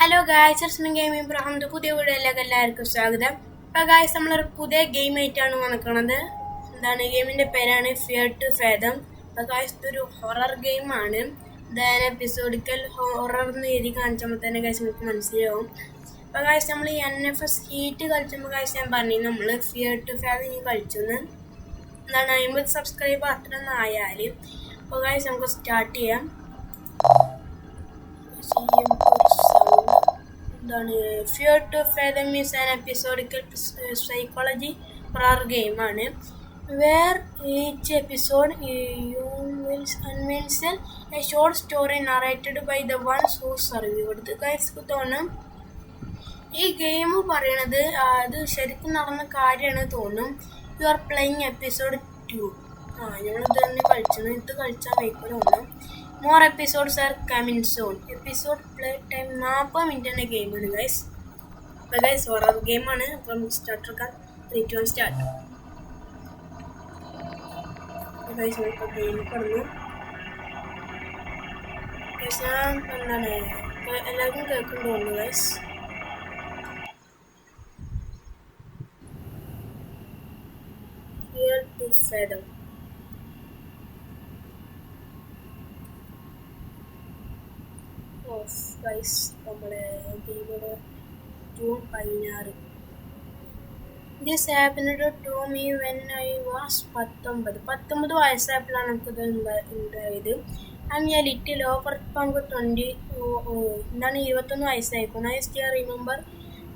Hello guys, it's me gaming ബ്രഹാമിന്റെ പുതിയ വീഡിയോയിലേക്ക് എല്ലാവർക്കും സ്വാഗതം. അപ്പോൾ ഗായ്സ്, നമ്മളൊരു പുതിയ ഗെയിം ആയിട്ടാണ് വന്നിരിക്കുന്നത്. ഗെയിമിന്റെ പേരാണ് ഫിയർ ടു ഫാതം. അപ്പോൾ ഗായ്സ്, ഇതൊരു ഹൊറർ ഗെയിമാണ്. അതായത് എപ്പിസോഡിക്കൽ ഹൊറർ എന്ന് എഴുതി കാണിച്ചുമ്പോൾ തന്നെ ഗായ്സ് നമുക്ക് മനസ്സിലാവും. അപ്പോൾ ഗായ്സ്, നമ്മൾ ഈ NFS ഹീറ്റ് കളിച്ചുമ്പോൾ ഗായ്സ് ഞാൻ പറഞ്ഞു നമ്മൾ ഫിയർ ടു ഫാതം ഇനി കളിച്ചെന്ന്. 50 സബ്സ്ക്രൈബർ അത്രയൊന്നും ആയാൽ. അപ്പോൾ ഗായ്സ്, നമുക്ക് സ്റ്റാർട്ട് ചെയ്യാം. Fear to Fathom is an episodical psychology horror game where each episode unveils a short story narrated by the ones who survived. Guys, ഈ ഗെയിം പറയണത് അത് ശരിക്കും നടന്ന കാര്യമാണ് തോന്നും. You are playing episode 2. ഞങ്ങളിത് തന്നെ കളിച്ചത്. ഇത് കളിച്ചാൽ വൈക്കോലും ഒന്നും. More episodes are coming soon. Episode play time 40 മിനിറ്റിൻ്റെ ഗെയിമാണ് ഗൈസ്. അപ്പോൾ ഗൈസ് ഹൊറർ ഗെയിമാണ്. അപ്പോൾ നമുക്ക് സ്റ്റാർട്ട് എടുക്കാം. 3, 2, 1 സ്റ്റാർട്ട്. അപ്പോൾ ഗൈസ് ഇപ്പോൾ ഗെയിം പറഞ്ഞു ഗൈസ്. ഞാൻ എല്ലാവർക്കും കേൾക്കുന്നു തോന്നുന്നു guys. Fear to Fathom. Guys, നമ്മുടെ ഗെയിമിന് June 16. This happened to me when I was 19 വയസ്സായപ്പോഴാണ് നമുക്കിത് ഉണ്ടായത്. I'm a little over 20. 21 വയസ്സായിരിക്കും. I still remember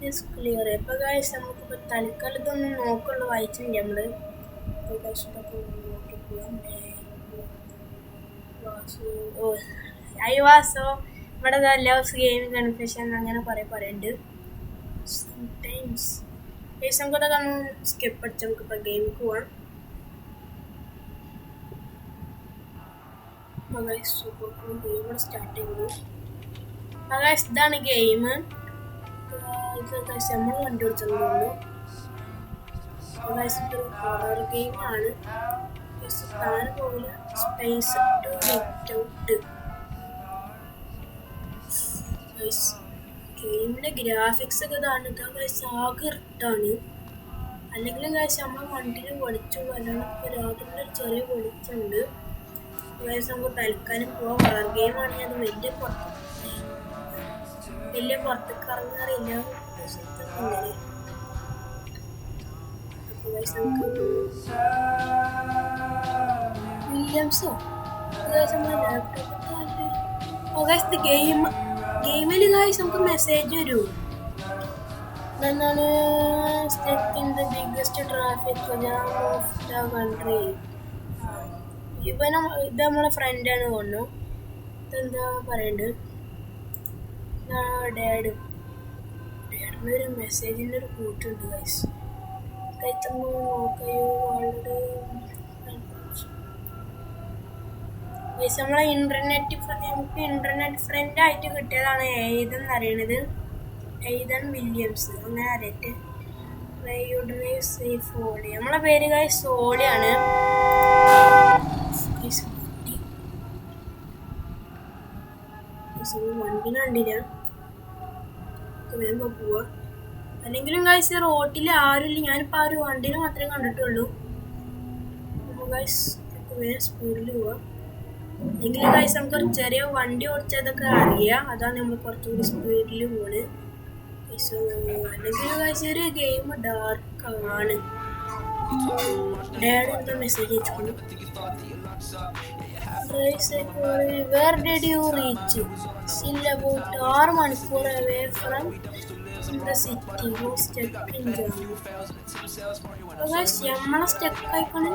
this clear. ഇപ്പോൾ ഗൈസ് നമുക്കിപ്പോൾ തൽക്കാലം ഇതൊന്നും നോക്കുള്ളൂ, വായിച്ചില്ല നമ്മൾ. ഇവിടെ ലവ്സ് ഗെയിമിംഗ് കൺഫ്യൂഷൻ അങ്ങനെ കുറേ പറയുന്നുണ്ട്. സംടൈംസ് ഗൈസ് നമുക്കതൊക്കെ സ്കിപ്പ് അടിച്ച് നമുക്കിപ്പോൾ ഗെയിമിക്ക് പോവാം. ഗെയിം സ്റ്റാർട്ട് ചെയ്യുന്നു. ഗൈസ്, ഇതാണ് ഗെയിം. ഇത് ഗൈസ് നമ്മൾ കണ്ടുപിടിച്ചെന്നു. ഗൈസ് ഇതൊരു ഹൊറർ ഗെയിമാണ്. താഴെ പോകില്ല. Space to get out. ഗെയിമിൻ്റെ ഗ്രാഫിക്സ് ഒക്കെ ഇതാണ്. ഗൈസ് ആകെ ഇട്ടാണ്. അല്ലെങ്കിലും ഗൈസ് നമ്മൾ വണ്ടിയിൽ വെളിച്ചുള്ളൂ, അല്ലാണ്ട് ഇപ്പോൾ രാത്രിയിൽ ഒരു ചെറിയ വെളിച്ചമുണ്ട്. ഗൈസ് നമുക്ക് തൽക്കാലം പോവാം. ഹൊറർ ഗെയിമാണെങ്കിൽ അത് വലിയ പുറത്തേക്ക് ഇറങ്ങാറില്ല. വില്യംസോ നമ്മുടെ ലാപ്ടോപ്പ് ഗെയിമിൽ ഗൈസ് നമുക്ക് മെസ്സേജ് വരും. എന്താണ് stuck in the biggest traffic jam of the country. ഇത് നമ്മളെ ഫ്രണ്ടാണ് തോന്നുന്നു. ഇതെന്താ പറയണ്ട്, ഡാഡിനൊരു മെസ്സേജിൻ്റെ ഒരു കൂട്ടുണ്ട് ഗൈസ്. കഴിച്ചൊന്ന് നോക്കയോ വളരെ ഗൈസ്. നമ്മളെ ഇന്റർനെറ്റ് ഫ്രണ്ട് ആയിട്ട് കിട്ടിയതാണ് എയ്തൻ അറിയണത്. എയ്തൻ വില്യംസ് അങ്ങനെ അറിയട്ടെ. സോളി നമ്മളെ പേര് ഗൈസ് സോളിയാണ്. വണ്ടിനെ കണ്ടില്ല, വരുമ്പോൾ പോവാ. അല്ലെങ്കിലും ഗൈസ് റോട്ടിൽ ആരുമില്ല. ഞാനിപ്പോൾ ആ ഒരു വണ്ടീനെ മാത്രമേ കണ്ടിട്ടുള്ളൂ. ഗൈസ് വേറെ സ്പീഡിൽ പോവാം. എങ്കിലും ഗൈസ് നമുക്കൊരു ചെറിയ വണ്ടി ഓടിച്ചതൊക്കെ അറിയാം. അതാണ് നമ്മൾ കുറച്ചുകൂടി സ്പീഡിൽ പോണ്. അല്ലെങ്കിൽ ഗൈസ് ഒരു ഗെയിം ഡാർക്കാണ്. ഡാഡ് എന്താ മെസ്സേജ് അയച്ചു. Where did you reach? Still about 6 മണിക്കൂർ away from the city. Was stuck in jam. Guys നമ്മളെ സ്റ്റക്ക് ആയിക്കോണേ.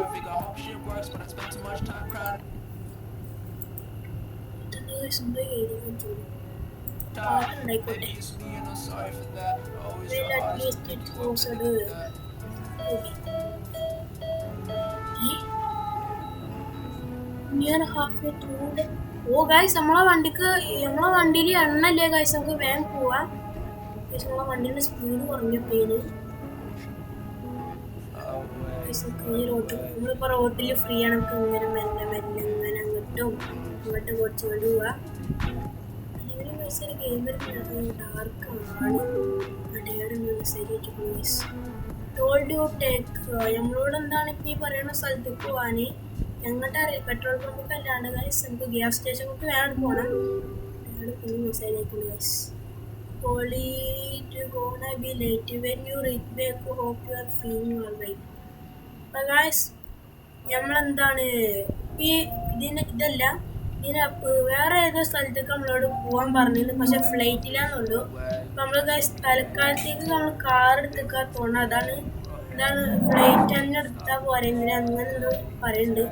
പാട്ടുണ്ടായിക്കോട്ടെ. ഓ ഗൈസ് നമ്മളെ വണ്ടിയിൽ എണ്ണല്ലേ ഗൈസ്. നമുക്ക് വേഗം പോവാം. നമ്മളെ വണ്ടിയുടെ സ്പീഡ് കുറഞ്ഞപ്പോഴേന് നമ്മളിപ്പോൾ റോട്ടിൽ ഫ്രീ ആണ്. നമുക്ക് ഇങ്ങനെ മെല്ലെ ഇങ്ങനെ അങ്ങോട്ടും ഇങ്ങോട്ടും കുറച്ചുകൊണ്ട് പോവാം. ഒരു ഗെയിമർ ഡാർക്കാണ് ടോൾഡ് യു ടേക്ക് നമ്മളോട് എന്താണ് ഇപ്പം ഈ പറയുന്ന സ്ഥലത്തേക്ക് പോവാന് ഞങ്ങളുടെ പെട്രോൾ പമ്പൊക്കെ അല്ലാണ്ട് ഗൈസ് നമുക്ക് ഗ്യാസ് സ്റ്റേഷനൊക്കെ വേണം പോകണം പിന്നെ മെസ്സേജ് അയക്കുന്നു guys gonna be late when you reach back. Hope you are feeling alright. അപ്പോൾ ഗൈസ് നമ്മളെന്താണ് ഈ ഇതല്ല വേറെ ഏതോ സ്ഥലത്തേക്ക് നമ്മളോട് പോകാൻ പറഞ്ഞിരുന്നു പക്ഷെ ഫ്ലൈറ്റിലാന്നുള്ളൂ. അപ്പം നമ്മൾ ഗൈസ് തൽക്കാലത്തേക്ക് നമ്മൾ കാർ എടുത്തേക്കാൻ തോന്നുന്നു. ഇതാണ് ഫ്ലൈറ്റ് തന്നെ എടുത്താൽ പോരെ ഇങ്ങനെ അങ്ങനെ എന്തോ പറയുന്നുണ്ട്.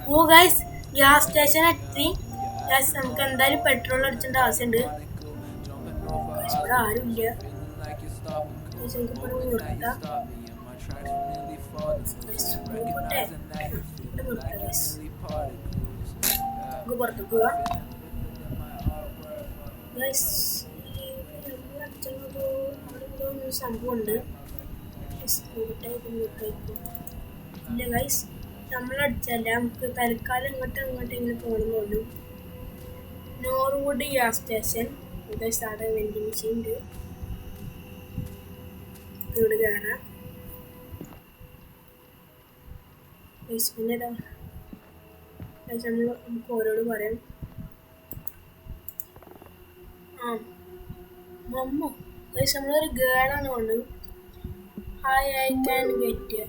ഓ ഗൈസ് ഗ്യാസ് സ്റ്റേഷൻ എത്തി ഗൈസ്. നമുക്ക് എന്തായാലും പെട്രോൾ അടിച്ചേണ്ട ആവശ്യമുണ്ട്. ഇവിടെ ആരുമില്ല. പുറത്തേക്ക് പോവാ സംഭവം ഉണ്ട്. ഇല്ല ഗൈസ് നമ്മളടിച്ചല്ല നമുക്ക് തൽക്കാലം ഇങ്ങോട്ട് ഇങ്ങനെ പോകുന്നുള്ളൂ. നോർവുഡ് ഗ്യാസ് സ്റ്റേഷൻ സാധാരണ വെൻഡിങ് മെഷീൻ ഉണ്ട്. ഇവിടെ കയറാം. പിന്നെ നമുക്ക് ഓരോട് പറയാം. മമ്മ നമ്മളൊരു ഗേളാണ് തോന്നുന്നു. ഹായ് ഐ ക്യാൻ ഗെറ്റ്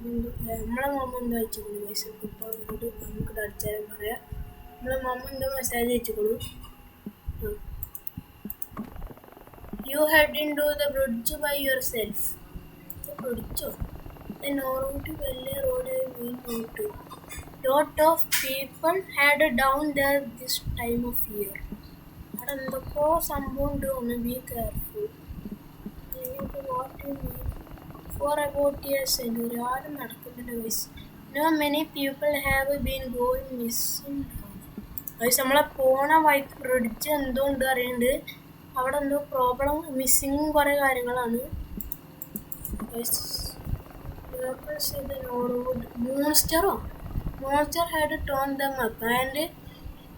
നമ്മളെ മമ്മ എന്താ വെച്ചിരിക്കുന്നു ഗൈസ്. ഇപ്പോൾ നമുക്ക് അടിച്ചാലും പറയാം. നമ്മളെ മമ്മ എന്തോ മെസ്സേജ് അയച്ചിരിക്കുന്നു. You head into the bridge by yourself. The Norwood Valley Road we go to. Lot of people head down there this time of year. അതെന്തൊക്കെ സംഭവം ഉണ്ട്. ഒന്ന് be careful. What you mean? For about a century ആരും നടക്കുന്നില്ല guys. No many people have been going missing. Guys നമ്മളെ പോണ വഴിക്ക് bridge എന്തോ ഉണ്ട് അറിയുന്നുണ്ട്. അവിടെ എന്തോ പ്രോബ്ലം മിസ്സിങ് കുറേ കാര്യങ്ങളാണ്. Monster had torn them up and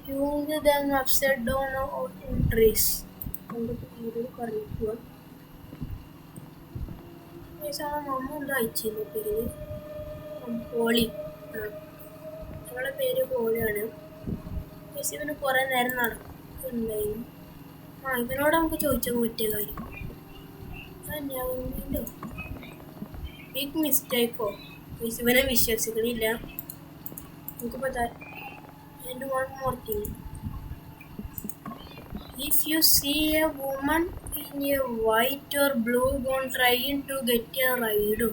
hewn them upside down out in trees. മമ്മ എന്തോ അയച്ചിരുന്നു പേര് ഹോളി. അവളുടെ പേര് ഹോളിയാണ്. ഇവന് കുറേ നേരം നടക്കുന്നുണ്ടായിരുന്നു. ഇവനോട് നമുക്ക് ചോദിച്ചാൽ പറ്റിയ കാര്യം ബിഗ് മിസ്റ്റേക്കോ ഇവനെ വിശ്വസിക്കണില്ല. നമുക്കിപ്പോൾ and one more thing if you see a woman in a white or blue gown trying to get a ride.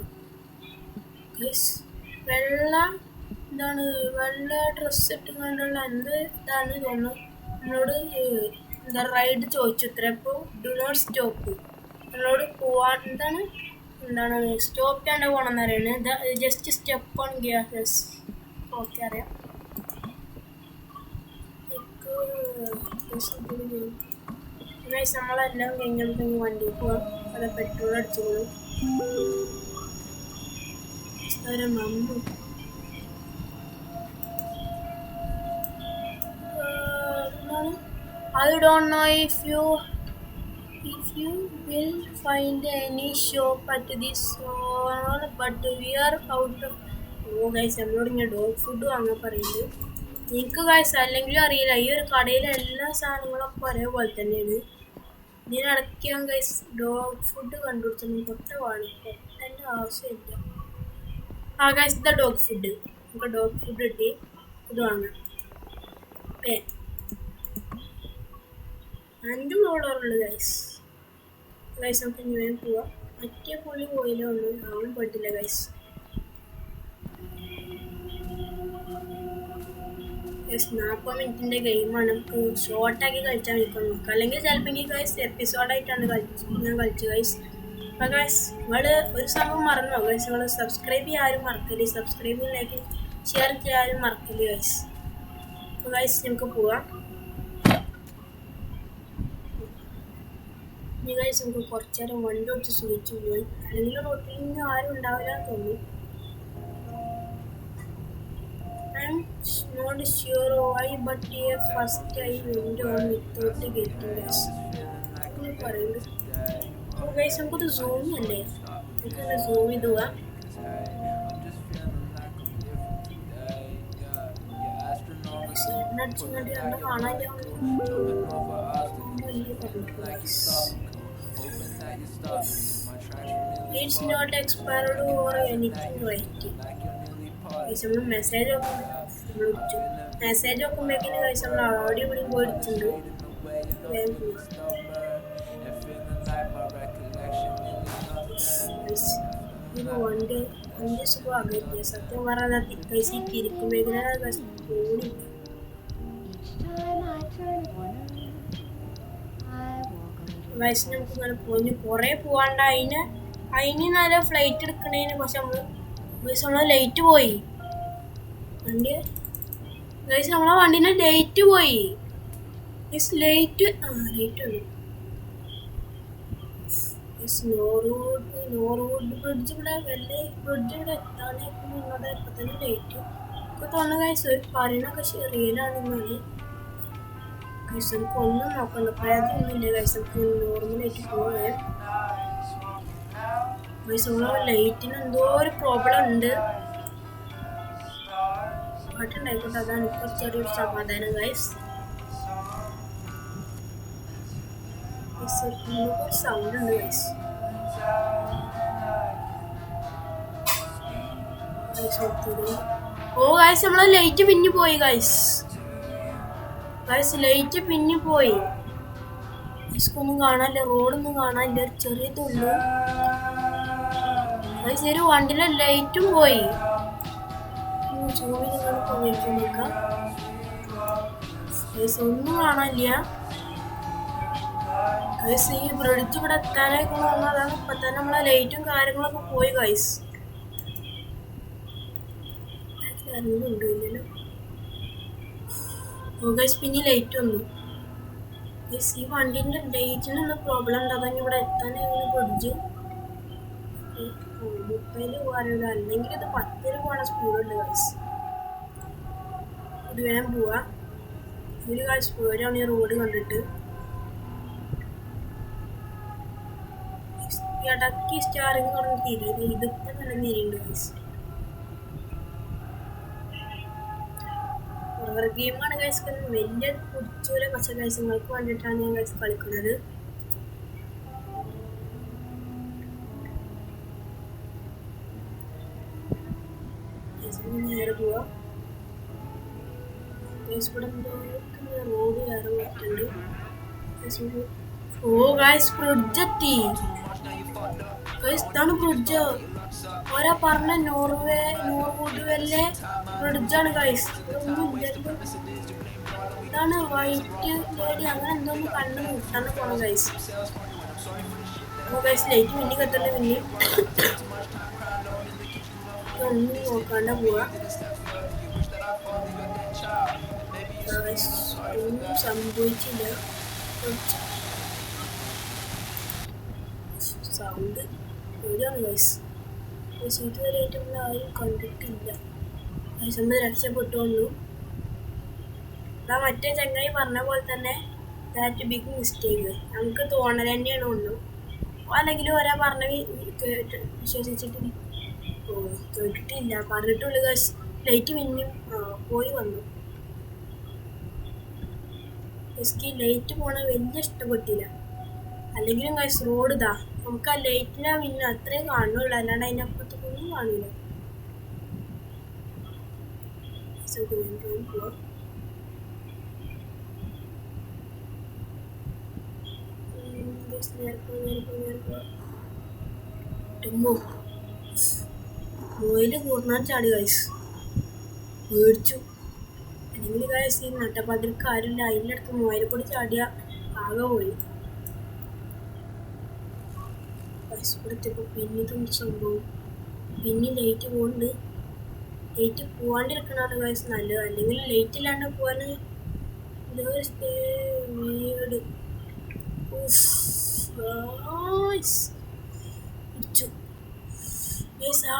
വെള്ള ഡ്രസ്സ് ഇട്ടുകൊണ്ടുള്ള ഇതാണ് തോന്നുന്നു. നമ്മളോട് എന്താ റൈഡ് ചോദിച്ചു ഇത്ര. അപ്പോൾ ഡു നോട്ട് സ്റ്റോപ്പ് നമ്മളോട് പോവാൻ എന്താണ് സ്റ്റോപ്പ് ചെയ്യാണ്ട് പോകണമെന്ന് അറിയണത്. Just step on gas. Okay അറിയാം. നമ്മളെല്ലാം കഴിഞ്ഞിട്ട് വണ്ടി പോവാം. അത് പെട്രോൾ അടിച്ചോളൂ. Mama I don't know if you will find any shop at this store, but we are out of. Guys നമ്മളോട് ഇങ്ങനെ ഡോഗ് ഫുഡ് വാങ്ങാൻ പറയുന്നത്. എനിക്ക് ഗൈസ് അല്ലെങ്കിലും അറിയില്ല. ഈ ഒരു കടയിലെ എല്ലാ സാധനങ്ങളൊക്കെ ഒരേപോലെ തന്നെയാണ്. ഇതിനിടയ്ക്ക് ഞാൻ ഗൈസ് ഡോഗ് ഫുഡ് കണ്ടുപിടിച്ചു. പൊട്ടവാണ്. പൊട്ടൻ്റെ ആവശ്യമില്ല. ഗൈസ് ഇതാ ഡോഗ് ഫുഡ്. നമുക്ക് ഡോഗ് ഫുഡ് കിട്ടി. ഇത് വാങ്ങാം. ഓക്കെ 5 ഡോളറുള്ളു ഗൈസ്. നമുക്ക് ഇനി വേഗം പോവാം. മറ്റേ പുള്ളി പോയില്ല. ഒന്നും അവൻ പോയിട്ടില്ല ഗൈസ്. 40 മിനിറ്റിൻ്റെ ഗെയിമാണ്. നമുക്ക് ഷോർട്ടാക്കി കളിച്ചാൽ നിൽക്കാൻ നോക്കാം. അല്ലെങ്കിൽ ചിലപ്പോൾ ഗൈസ് എപ്പിസോഡായിട്ടാണ് ഞാൻ കളിച്ചു ഗൈസ്. അപ്പോൾ ഗൈസ് നിങ്ങൾ ഒരു സംഭവം മറന്നോ ഗൈസ്. നിങ്ങൾ സബ്സ്ക്രൈബ് ചെയ്യാനും മറക്കല്. സബ്സ്ക്രൈബ് ലൈക്ക് ഷെയർ ചെയ്യാനും മറക്കല് ഗൈസ്. അപ്പോൾ ഗൈസ് നമുക്ക് പോവാം. ഇനി ഗൈസ് നമുക്ക് കുറച്ച് നേരം വണ്ടി ഓടിച്ച് സുഖിച്ചു പോയി. അല്ലെങ്കിൽ റോട്ടിൽ നിന്ന് ആരും ഉണ്ടാവില്ല എന്ന് തോന്നുന്നു. Not sure why, but yeah, first I went on without getting this. Oh guys, നമുക്കൊരു സൂം അല്ലേ? നമുക്കൊന്ന് സൂം ചെയ്തുക. It's not expired or anything right. നമ്മൾ മെസ്സേജ് നോക്കുമ്പോഴേക്കിന് കഴിച്ച് നമ്മൾ ഓഡിയോ ഇവിടെയും പോയിട്ടുണ്ട്. വണ്ടി സുഖമാകില്ല സത്യം പറഞ്ഞാൽ പൈസ ഇരിക്കുമ്പോഴേക്കിന് ഓടി. വയസ്സ് നമുക്ക് ഇങ്ങനെ പോയി കുറേ പോവാണ്ട് അതിന് നല്ല ഫ്ലൈറ്റ് എടുക്കണേന് പക്ഷെ നമ്മളെ ലൈറ്റ് പോയി. നമ്മളെ വണ്ടീൻ്റെ ലൈറ്റ് പോയി. ലൈറ്റ് ഉണ്ട്. നോർവുഡ് ബ്രിഡ്ജ് ഇവിടെ വലിയ ബ്രിഡ്ജ് ഇവിടെ എത്താനേക്കുന്നത് ഇപ്പം തന്നെ ലൈറ്റ് ഒക്കെ തോന്നുന്നു. ഗൈസ് ഒരു പറയുന്നൊക്കെ റിയലാണെന്നാണ്. ഗൈസ് നമുക്ക് ഒന്നും നോക്കണ്ട, പ്രയത്നമൊന്നുമില്ല. ഗൈസ് നമുക്ക് നോർമലായിട്ട് പോവേ. ഗൈസ് നമ്മളെ ലൈറ്റിന് എന്തോ ഒരു പ്രോബ്ലം ഉണ്ട്. പാട്ടുണ്ടായിക്കോട്ടെ, അതാണ് ഇപ്പോൾ ചെറിയൊരു സമാധാനം. ഗൈസ് സൗണ്ട് ഉണ്ട്. ഗൈസ് ഓ ഗൈസ് നമ്മളെ ലൈറ്റ് പിന്നെ പോയി. ഗൈസ് ലൈറ്റ് പിന്നെ പോയി. ഗൈസ്ക്കൊന്നും കാണാനില്ല, റോഡൊന്നും കാണാനില്ല, ഒരു ചെറിയതുള്ളൂ. ഗൈസ് ഒരു വണ്ടിയിലെ ലൈറ്റും പോയി. ഗൈസ് ഒന്നും കാണാനില്ല. ഗൈസ് ഈ ബ്രിഡ്ജ് ഇവിടെ എത്താനായിട്ട് വന്നതാണ്. ഇപ്പൊ തന്നെ നമ്മളെ ലൈറ്റും കാര്യങ്ങളൊക്കെ പോയി. ഗൈസ് ഇല്ലല്ലോ. ഓ ഗൈസ് പിന്നെ ലൈറ്റ് വന്നു. ഗൈസ് ഈ വണ്ടീൻ്റെ ലൈറ്റിനുള്ള പ്രോബ്ലം ഉണ്ട്. അതങ്ങനെ ഇവിടെ എത്താനായിരുന്നു ബ്രിഡ്ജ്. 30 പോകാനുള്ള അല്ലെങ്കിൽ ഇത് 10 പോകാനുള്ള സ്പീഡുണ്ട്. ഗൈസ് ഇത് വേഗം പോവാ. ഒരു ഗൈസ് പോരാണ് ഈ റോഡ് കണ്ടിട്ട്. ഇടയ്ക്ക് സ്റ്റാറിങ് പറഞ്ഞ് തിരിയുന്നത് ഇതിപ്പം നല്ല തിരിയുണ്ട്. ഗൈസ് ഹൊറർ ഗെയിമാണ് ഗൈസ്. വലിയ കുടിച്ചൂല പക്ഷെ ഗൈസ് നിങ്ങൾക്ക് വേണ്ടിയിട്ടാണ് ഞാൻ ഗൈസ് കളിക്കുന്നത്. നേരെ പോവാ. റോഡ് വേറെ പറ്റുന്നുണ്ട്. ഓ ഗൈസ് ബ്രിഡ്ജ് എത്തി. ഗൈസ് ഇതാണ് ബ്രിഡ്ജ്. ഓരാ പറഞ്ഞ നോർവുഡ് വല്ലേ ബ്രിഡ്ജാണ്. ഗൈസ് ഇതാണ് വൈറ്റ് ലേഡി അങ്ങനെ എന്തോന്ന് കണ്ണ് മുട്ടാണ് പോണം. ഗൈസ് ഓ ഗൈസ് ലൈറ്റ് മിന്നി കത്തല്ലേ പിന്നെ ഒന്നും നോക്കാണ്ട പോവാ. ഒന്നും സംഭവിച്ചില്ല. സൗണ്ട് പേടിയാണ്. ഗൈസ് ഇതുവരെയായിട്ട് നമ്മൾ ആരും കണ്ടിട്ടില്ല. ഗൈസ് നമ്മൾ രക്ഷപ്പെട്ടു വന്നു. മറ്റേ ചങ്ങായി പറഞ്ഞ പോലെ തന്നെ ദാറ്റ് ബിഗ് മിസ്റ്റേക്ക് നമുക്ക് തോന്നൽ തന്നെയാണ് ഒന്നു. അല്ലെങ്കിൽ ഒരാ പറഞ്ഞ വിശ്വസിച്ചിട്ട് കേട്ടിട്ടില്ല, പറഞ്ഞിട്ടുള്ളൂ. ഗൈസ് ലൈറ്റ് മിന്നും പോയി വന്നു. എനിക്ക് ലൈറ്റ് പോണ വലിയ ഇഷ്ടപ്പെട്ടില്ല. അല്ലെങ്കിലും ഗൈസ് റോഡ് ഇതാ നമുക്ക് ആ ലൈറ്റിനാ മിന്നും അത്രയും കാണുള്ളൂ, അല്ലാണ്ട് അതിൻ്റെ അപ്പുറത്തൊന്നും കാണില്ല. മോയില് കൂർന്നാൻ ചാടി. ഗൈസ് മേടിച്ചു. അല്ലെങ്കിൽ ഗൈസ് ഈ നട്ടപ്പാതിരിക്ക് ആരുമില്ല, അതിൻ്റെ അടുത്ത് മോയിലെ കൂടി ചാടിയ ആകെ പോയി. ഗൈസ് ഇവിടുത്തെപ്പോൾ പിന്നെ ഇതൊന്നും സംഭവം പിന്നെ ലൈറ്റ് പോകുന്നുണ്ട്. ലൈറ്റ് പോവാണ്ടിരിക്കണതാണ് ഗൈസ് നല്ലത്. അല്ലെങ്കിൽ ലൈറ്റ് ഇല്ലാണ്ട് പോകാൻ വീട്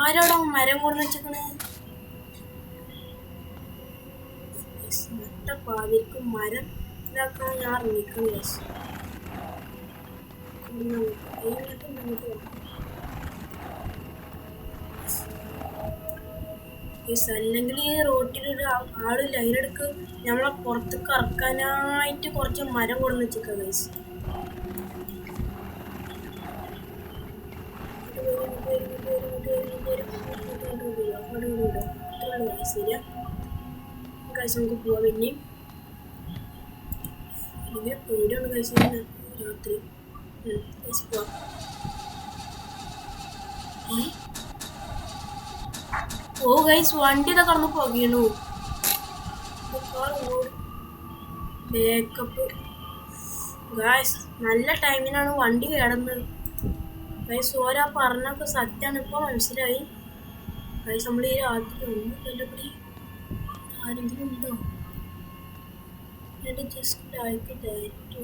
ആരോടാ മരം കൊണ്ടു വെച്ചേക്കണേ? പാതിരിക്കും മരം ഇതാക്കാൻ ഞാൻ ഇറങ്ങിക്കും ഗൈസ്. അല്ലെങ്കിൽ ഈ റോട്ടിലൊരു ആളില്ല, അതിനിടക്ക് നമ്മളെ പുറത്ത് കറക്കാനായിട്ട് കുറച്ച് മരം കൊണ്ടു വെച്ചിക്ക ഗൈസ്. ശരിയാ ഗൈസ്, നമുക്ക് പോവാം. പിന്നെയും ഇങ്ങനെ പേടിയാണ് ഗൈസ് രാത്രി. പോവാം. ഓ ഗൈസ്, വണ്ടി ഇതാ കടന്ന് പോകണു. ബേക്കപ്പ് ഗൈസ്, നല്ല ടൈമിനാണ് വണ്ടി കിടന്നത് ഗൈസ്. ഓരാ പറഞ്ഞൊക്കെ സത്യമാണ് ഇപ്പൊ മനസ്സിലായി ഗൈസ്. നമ്മൾ ഈ രാത്രി ഒന്നും കൊല്ലപ്പെടി ആരെങ്കിലും ഉണ്ടോ? Just like that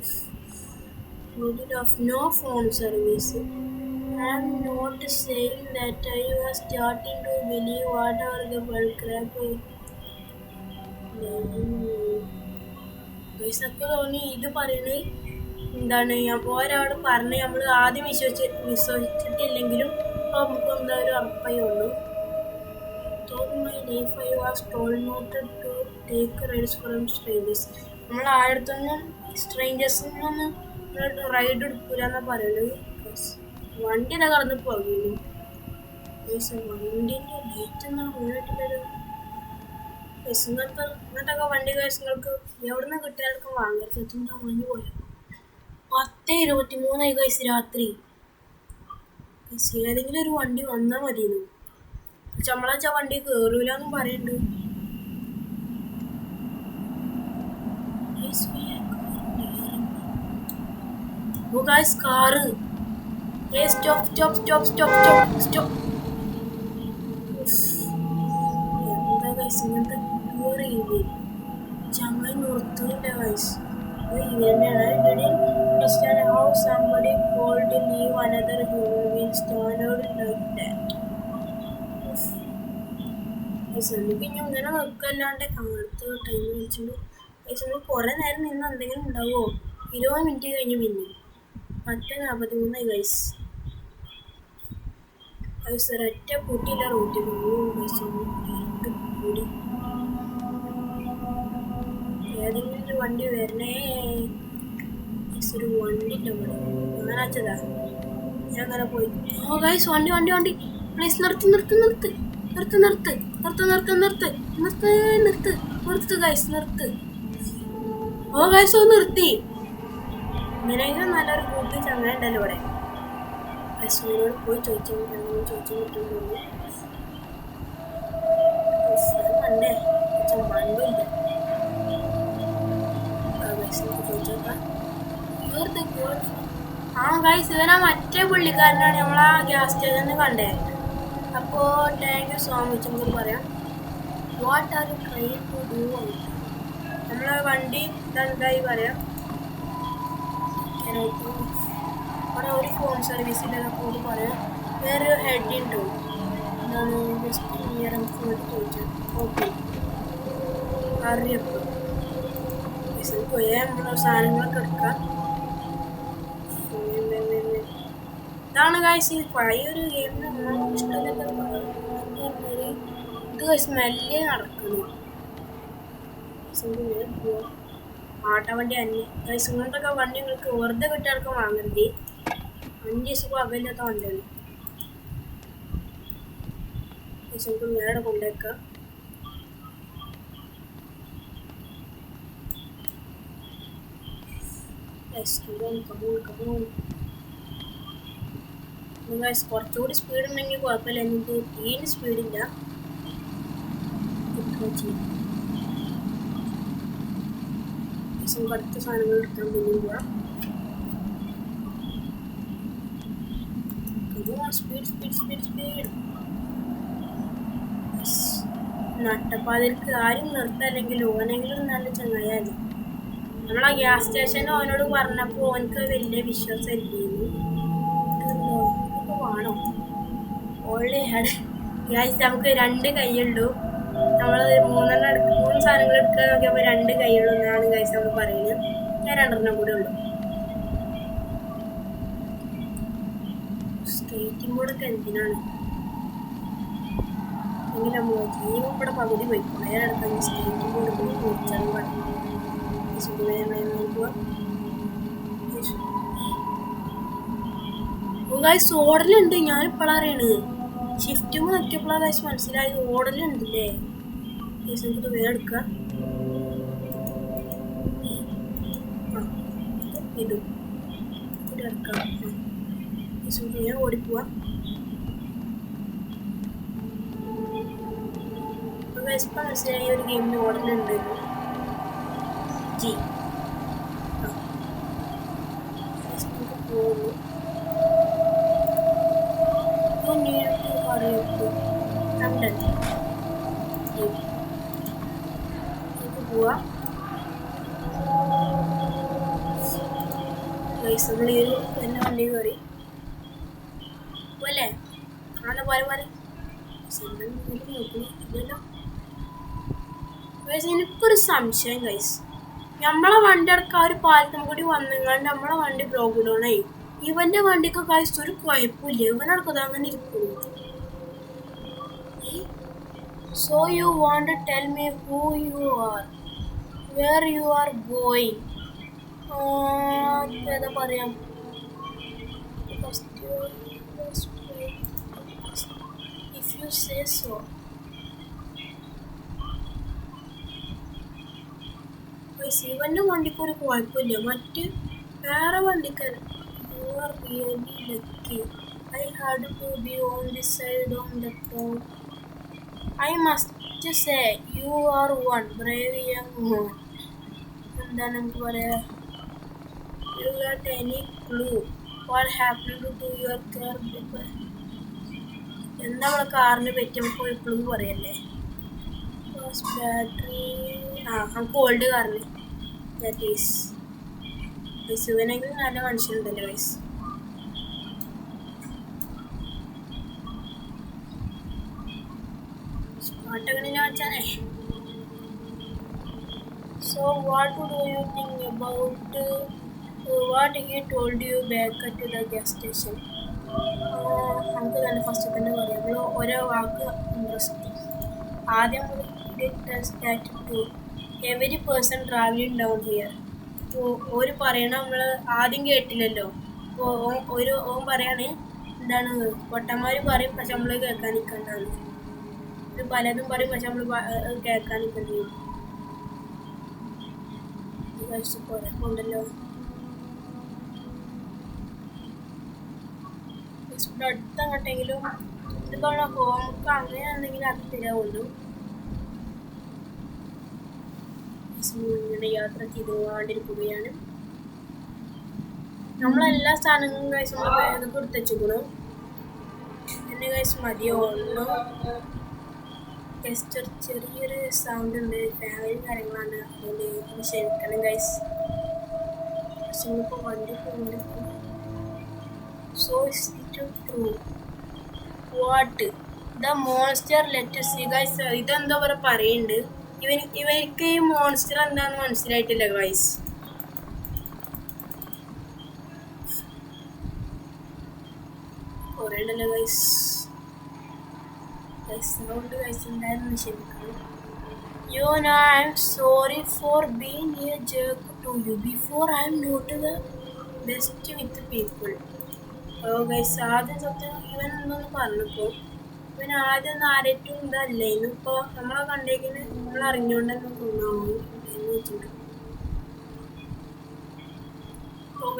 of no phone service. I am not saying that I was starting to believe whatever the bullcrap. ഗൈസൊക്കെ തോന്നി ഇത് പറയുന്നത് എന്താണ് ഒരാളോട് പറഞ്ഞ് നമ്മൾ ആദ്യം വിശ്വസിച്ചിട്ടില്ലെങ്കിലും ഇപ്പോൾ നമുക്ക് എന്താ ഒരു ഉറപ്പായി ഉള്ളൂ. നമ്മൾ ആയിരത്തൊന്നും സ്ട്രേഞ്ചേഴ്സിനൊന്നും റൈഡ് എടുക്കില്ല എന്നാണ് പറയുന്നത്. വണ്ടി ഇതാ കടന്ന് പോകുന്നു. വണ്ടിൻ്റെ ലൈറ്റ് ഒന്നും മുന്നിട്ടില്ലല്ലോ. ഇങ്ങനത്തൊക്കെ വണ്ടി നിങ്ങൾക്ക് എവിടെ നിന്ന് കിട്ടിയാൽക്കും വാങ്ങരുത്. എത്തുമ്പോൾ മഞ്ഞ് പോയോ 10:23 ഗൈസ് രാത്രി. ഏതെങ്കിലും ഒരു വണ്ടി വന്നാൽ മതിയെന്നു. നമ്മളാച്ച വണ്ടി കയറൂലെന്നും പറയുന്നുണ്ട്. Car stop stop stop stop stop stop. എന്താ ഗൈസ് ഇങ്ങനത്തെ ചങ്ങായി നിർത്തുന്നില്ല guys. how somebody could leave another human being stranded like that. നമുക്ക് ഇനി ഇങ്ങനെ നോക്കല്ലാണ്ട് അടുത്ത ടൈം വിളിച്ചിട്ടുണ്ട് ഗൈസ്. നമ്മൾ കുറേ നേരം നിന്ന് എന്തെങ്കിലും ഉണ്ടാവുമോ? 20 മിനിറ്റ് കഴിഞ്ഞ് പിന്നെ 10:43 ഗൈസ്. ഒരൊറ്റ കൂട്ടിയില്ല റോട്ടിൽ കൂടി. ഏതെങ്കിലും ഒരു വണ്ടി വരണേ. ഒരു വണ്ടി ഉണ്ട് ഇവിടെ. അങ്ങനെ അച്ഛതാ ഞാൻ അങ്ങനെ പോയി. ഓ ഗൈസ്, വണ്ടി വണ്ടി വണ്ടി പ്ലീസ് നിർത്ത് നിർത്ത് നിർത്ത് നിർത്ത് നിർത്ത് നിർത്ത് നിർത്ത് നിർത്ത് നിർത്ത് നിർത്ത് നിർത്ത് ഗൈസ് നിർത്ത്. ഓ ഗൈസ്, ഓ നിർത്തി. ഇങ്ങനെയെങ്കിലും നല്ലൊരു കൂട്ടി ചങ്ങ ഉണ്ടല്ലോ ഇവിടെ. അശ്വിനോട് പോയി ചോദിച്ചു കിട്ടുന്നു. മണ്ടേ മണ്ടില്ല. ആ ഗൈസ്, ഇവനാ മറ്റേ പുള്ളിക്കാരനാണ് നമ്മളാ ഗ്യാസ് സ്റ്റേഷനിൽ കണ്ടേ. അപ്പോൾ താങ്ക് യു സോ മച്ച് നമുക്ക് പറയാം. What are you trying to do? നമ്മളെ വണ്ടി ഇതായി പറയാം. അവിടെ ഒരു ഫോൺ സർവീസിൻ്റെ കൂടി പറയാം. വേറൊരു ഹെഡ് ഉണ്ട്. എന്താണ് ജസ്റ്റ് ചോദിച്ചത്. ഓക്കെ അറിയപ്പോൾ പോയേ നമ്മൾ സാധനങ്ങളൊക്കെ എടുക്കാം. ഇതാണ് ഗൈസ് ഈ പഴയൊരു ഗെയിമിന് നമുക്ക് ഇഷ്ടമില്ലാത്ത ഇത് ഗൈസ് മെല്ലെ നടക്കുന്നു. ആട്ടവണ്ടി അന്യ ഗൈസ്. ഇങ്ങനത്തൊക്കെ വണ്ടി നിങ്ങൾക്ക് വെറുതെ കിട്ടിയാൽക്കും വാങ്ങരുത്. 5 ദിവസം അകലില്ലാത്ത വണ്ടിയാണ് ഗൈസ്. നമുക്ക് നേരെ കൊണ്ടേക്കാം. കുറച്ചുകൂടി സ്പീഡ് ഉണ്ടെങ്കിൽ കുഴപ്പമില്ല. എനിക്ക് തീരെ സ്പീഡില്ല. അടുത്ത സാധനങ്ങൾ എടുക്കാൻ പിന്നെ പോവാം. Speed speed speed speed. നട്ടപ്പാതിർക്ക് ആരും നിർത്തല്ലെങ്കിൽ ഓനെങ്കിലും നല്ല ചങ്ങായാലും. നമ്മളാ ഗ്യാസ് സ്റ്റേഷനിൽ ഓനോട് പറഞ്ഞപ്പോൾ ഓനക്ക് വലിയ വിശ്വാസമായിരുന്നു. വേണോ ഓൺലി ഹെഡ് ഗ്യാസ് നമുക്ക് 2 കൈയുള്ളൂ. നമ്മൾ മൂന്ന് സാധനങ്ങൾ എടുക്കാൻ നോക്കിയപ്പോൾ 2 കൈകളൊന്നാണ് ഗൈസ് നമ്മൾ പറയുന്നത്. ഞാൻ 2 കൂടെ ഉള്ളു. സ്കേറ്റിംഗ് ബോർഡൊക്കെ എന്തിനാണ് എങ്കിൽ നമ്മൾ ജീവൻ ഇവിടെ പകുതി പോയിക്കോളെ. ഞാനെടുക്കാൻ സ്കേറ്റിംഗ് ബോർഡ് പോയി കുറിച്ചാണ് പറഞ്ഞത്. ഗൈസ് ഓടലുണ്ട്. ഞാനിപ്പോഴാണ് അറിയണത്. ഷിഫ്റ്റ് നോക്കിയപ്പോഴാണ് ഗൈസ് മനസ്സിലായത് ഓടലുണ്ടല്ലേ. ഗൈസ് നമുക്കിത് വേഗം എടുക്കാം. ഇത് എടുക്കാം. വേഗം ഓടിപ്പോവാം. ഗൈസ് ഇപ്പം മനസ്സിലായി ഒരു ഗെയിമിൽ ഓടലുണ്ട്. ജി പോകുന്നു. പോവാ ഗൈസ് നമ്മൾ ഈ ഒരു എന്നെ വണ്ടി കയറി പോലെ അങ്ങനെ പോലെ പോലെ നോക്കുന്നു. ഗൈസ് എനിക്കൊരു സംശയം ഗൈസ്, നമ്മളെ വണ്ടി അടക്കം ആ ഒരു പാലത്തും കൂടി വന്നുകൊണ്ട് നമ്മളെ വണ്ടി ബ്ലോക്ക് ഡൗണായി. ഇവന്റെ വണ്ടിക്ക് ഗൈസ് ഒരു കുഴപ്പമില്ല. ഇവനടക്കത് അങ്ങനെ ഇരിക്കുന്നു. So you want to tell me who you are, where you are going? ഏതാ പറയാം. If you say so. ഇവന്റെ വണ്ടിക്ക് ഒരു കുഴപ്പമില്ല. മറ്റ് വേറെ വണ്ടിക്കാർ you are really lucky. I had to be on this side on the road. I must say you are one brave young man. എന്താണ് നമുക്ക് പറയാ. You got any clue what happened to your car? എന്താ നമ്മളെ കാറിന് പറ്റിയപ്പോൾ ഇപ്പോഴും പറയല്ലേ. Battery നമുക്ക് old കാറിന് ദാറ്റ് ഈസ് ഇവനെങ്കിലും നല്ല മനുഷ്യനുണ്ടല്ലോ guys. So what do you think about what he told you back at the gas station? നമുക്ക് തന്നെ ഫസ്റ്റ് തന്നെ പറയാം. നമ്മൾ ഓരോ വാക്ക് ഇൻട്രസ്റ്റിംഗ്. ആദ്യം every person travelling down here. ഒരു പറയണ നമ്മൾ ആദ്യം കേട്ടില്ലല്ലോ. ഓൻ പറയാണ് എന്താണ് പൊട്ടന്മാർ പറയും പക്ഷെ നമ്മൾ കേൾക്കാൻ നിൽക്കണ്ടാണ്. പലതും പറയും പക്ഷെ നമ്മൾ കേൾക്കാൻ നിൽക്കേണ്ടി വരും. ഉണ്ടല്ലോ അടുത്തങ്ങോട്ടെങ്കിലും ഇതിപ്പോൾ ഹോംക്ക് അങ്ങനെ എന്തെങ്കിലും ആക്കി തരാവുള്ളൂ. ഇങ്ങനെ യാത്ര ചെയ്തുകൊണ്ടിരിക്കുകയാണ്. നമ്മളെല്ലാ സാധനങ്ങളും കഴിച്ച് നമ്മൾ വേഗം കൊടുത്തുവെച്ചിരിക്കണം. എന്നെ കഴിച്ച് മതിയോളൂ. ജസ്റ്റ് ഒരു ചെറിയൊരു സൗണ്ട് ഉണ്ട്. ഫാമിലി കാര്യങ്ങളാണ്, അതുകൊണ്ട് ക്ഷമിക്കണം ഗൈസ്. പക്ഷെ ഇപ്പോൾ വണ്ടി പോകുമ്പോൾ so it true what the monster let see guys. ഇതെന്താ പറയുന്നുണ്ട്. ഇവർക്ക് ഈ മോൺസ്റ്റർ എന്താന്ന് മനസ്സിലായിട്ടില്ല ഗൈസ്. കുറേ ഉണ്ടല്ലോ ഗൈസ്. സൗണ്ട് ഗൈസ് എന്തായാലും ക്ഷമിക്കണം. You know, I'm sorry for being a jerk to you. Before, I'm not the best with people. Guys ആദ്യം സത്യം ഇവൻ എന്തൊന്ന് പറഞ്ഞപ്പോൾ ഇവൻ ആദ്യം ഒന്ന് ആരേറ്റും ഇതല്ലേ. ഇന്നിപ്പോൾ നമ്മളെ കണ്ടേക്കിന് നമ്മൾ അറിഞ്ഞുകൊണ്ടെന്ന് തോന്നാവും എന്ന് വെച്ചിട്ടുണ്ട്.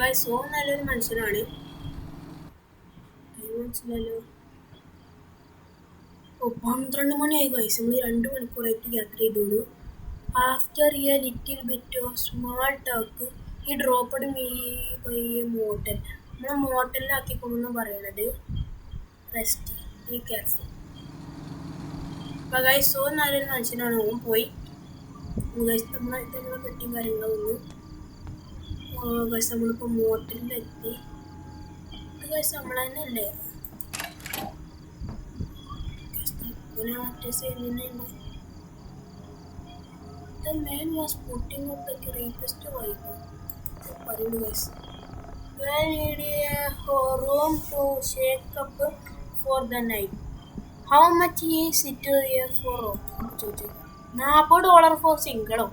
ഗൈസ് ഓ നല്ലൊരു മനുഷ്യനാണ്. മനസ്സിലല്ലോ. 12 മണിയായി ഗൈസ്. നമ്മൾ 2 മണിക്കൂറായിട്ട് യാത്ര ചെയ്തോളൂ. After a little bit of small talk he dropped me by a motel. നമ്മളെ മോട്ടലിലാക്കിക്കൊണ്ടെന്ന് പറയണത്. Rest be careful. അപ്പോൾ ഗൈസ് സോ നല്ലൊരു മനുഷ്യനാണ്. ഓൻ പോയി ഗൈസ് നമ്മളെ പെട്ടിയും കാര്യങ്ങളൊന്നും ഗൈസ് നമ്മളിപ്പോൾ മോട്ടലിലെത്തി. ഗൈസ് നമ്മൾ തന്നെ അല്ലേ മറ്റേ സൈഡിൽ The man was putting up the rapist wife. പറയുന്നു guys. Well, need a room to shake up for the night. How much is it here for? $40 for single.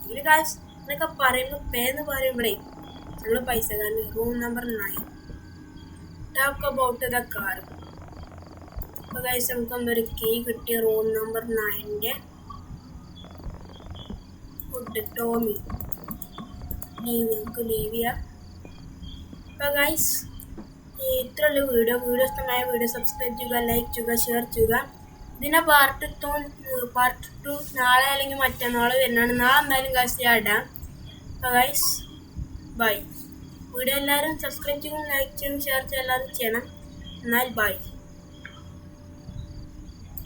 ഇതിൽ guys എന്നൊക്കെ പറയുമ്പോൾ പേന്ന് പറയുമ്പോഴേ നമ്മൾ പൈസ കാരണം room number 9. Talk about the car. അപ്പോൾ guys നമുക്ക് എന്തൊരു കീ കിട്ടിയ റൂം നമ്പർ 9ന്റെ ഫുഡ് ടോമി നമുക്ക് ലീവ് ചെയ്യാം. അപ്പോൾ ഗൈസ് ഇത്രയുള്ള വീഡിയോ ഇഷ്ടമായ വീഡിയോ സബ്സ്ക്രൈബ് ചെയ്യുക, ലൈക്ക് ചെയ്യുക, ഷെയർ ചെയ്യുക. ഇതിൻ്റെ പാർട്ട് 2 നാളെ അല്ലെങ്കിൽ മറ്റന്നാൾ വരുന്നതാണ്. നാളെ എന്തായാലും ഗൈസ് ഞാൻ ഇടാം. അപ്പോൾ ഗൈസ് ബൈ. വീഡിയോ എല്ലാവരും സബ്സ്ക്രൈബ് ചെയ്യണം, ലൈക്ക് ചെയ്യണം, ഷെയർ ചെയ്യണം, എല്ലാവരും ചെയ്യണം. എന്നാൽ ബൈ.